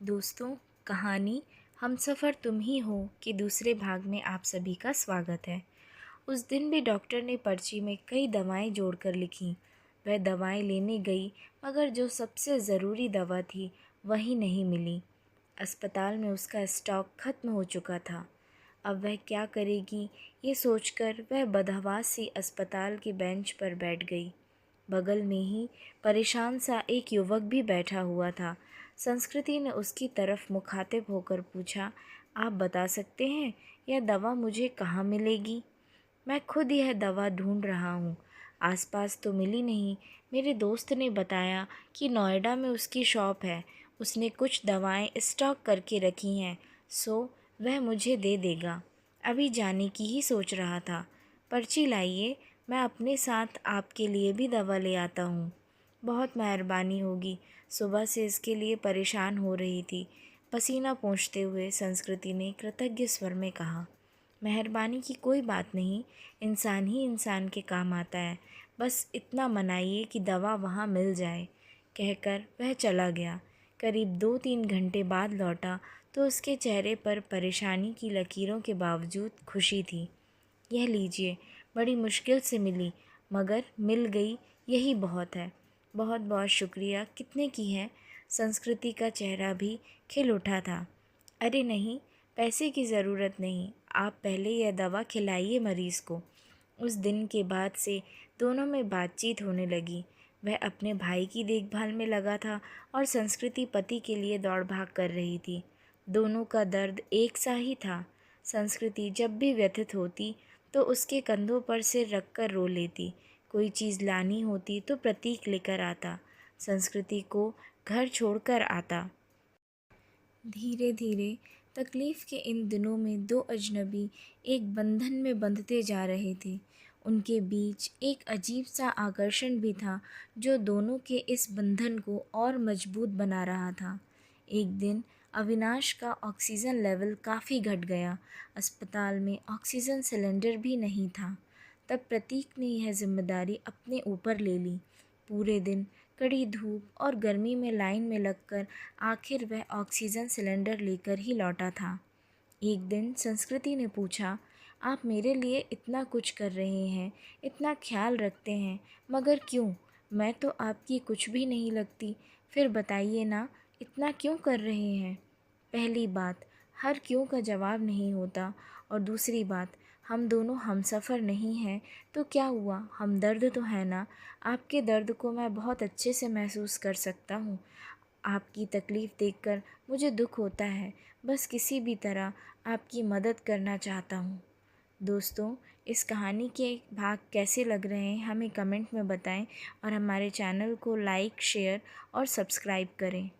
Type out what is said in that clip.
दोस्तों, कहानी हमसफ़र तुम ही हो के दूसरे भाग में आप सभी का स्वागत है। उस दिन भी डॉक्टर ने पर्ची में कई दवाएं जोड़कर लिखीं। वह दवाएं लेने गई, मगर जो सबसे ज़रूरी दवा थी वही नहीं मिली। अस्पताल में उसका स्टॉक खत्म हो चुका था। अब वह क्या करेगी, ये सोचकर वह बदहवास सी अस्पताल के बेंच पर बैठ गई। बगल में ही परेशान सा एक युवक भी बैठा हुआ था। संस्कृति ने उसकी तरफ मुखातिब होकर पूछा, आप बता सकते हैं यह दवा मुझे कहाँ मिलेगी? मैं खुद यह दवा ढूंढ रहा हूँ। आसपास तो मिली नहीं। मेरे दोस्त ने बताया कि नोएडा में उसकी शॉप है। उसने कुछ दवाएं स्टॉक करके रखी हैं, सो वह मुझे दे देगा। अभी जाने की ही सोच रहा था। पर्ची लाइए, मैं अपने साथ आपके लिए भी दवा ले आता हूँ। बहुत मेहरबानी होगी। सुबह से इसके लिए परेशान हो रही थी। पसीना पोंछते हुए संस्कृति ने कृतज्ञ स्वर में कहा, मेहरबानी की कोई बात नहीं, इंसान ही इंसान के काम आता है। बस इतना मनाइए कि दवा वहाँ मिल जाए। कहकर वह चला गया। करीब 2-3 घंटे बाद लौटा तो उसके चेहरे पर परेशानी की लकीरों के बावजूद खुशी थी। यह लीजिए, बड़ी मुश्किल से मिली, मगर मिल गई, यही बहुत है। बहुत बहुत शुक्रिया। कितने की है? संस्कृति का चेहरा भी खिल उठा था। अरे नहीं, पैसे की ज़रूरत नहीं, आप पहले यह दवा खिलाइए मरीज़ को। उस दिन के बाद से दोनों में बातचीत होने लगी। वह अपने भाई की देखभाल में लगा था और संस्कृति पति के लिए दौड़ भाग कर रही थी। दोनों का दर्द एक सा ही था। संस्कृति जब भी व्यथित होती तो उसके कंधों पर सिर रखकर रो लेती। कोई चीज़ लानी होती तो प्रतीक लेकर आता, संस्कृति को घर छोड़कर आता। धीरे धीरे तकलीफ़ के इन दिनों में दो अजनबी एक बंधन में बंधते जा रहे थे। उनके बीच एक अजीब सा आकर्षण भी था जो दोनों के इस बंधन को और मजबूत बना रहा था। एक दिन अविनाश का ऑक्सीजन लेवल काफ़ी घट गया। अस्पताल में ऑक्सीजन सिलेंडर भी नहीं था। तब प्रतीक ने यह जिम्मेदारी अपने ऊपर ले ली। पूरे दिन कड़ी धूप और गर्मी में लाइन में लगकर आखिर वह ऑक्सीजन सिलेंडर लेकर ही लौटा था। एक दिन संस्कृति ने पूछा, आप मेरे लिए इतना कुछ कर रहे हैं, इतना ख्याल रखते हैं, मगर क्यों? मैं तो आपकी कुछ भी नहीं लगती। फिर बताइए ना, इतना क्यों कर रहे हैं? पहली बात, हर क्यों का जवाब नहीं होता, और दूसरी बात, हम दोनों हमसफ़र नहीं हैं तो क्या हुआ, हमदर्द तो है ना। आपके दर्द को मैं बहुत अच्छे से महसूस कर सकता हूँ। आपकी तकलीफ़ देखकर मुझे दुख होता है। बस किसी भी तरह आपकी मदद करना चाहता हूँ। दोस्तों, इस कहानी के भाग कैसे लग रहे हैं हमें कमेंट में बताएं और हमारे चैनल को लाइक, शेयर और सब्सक्राइब करें।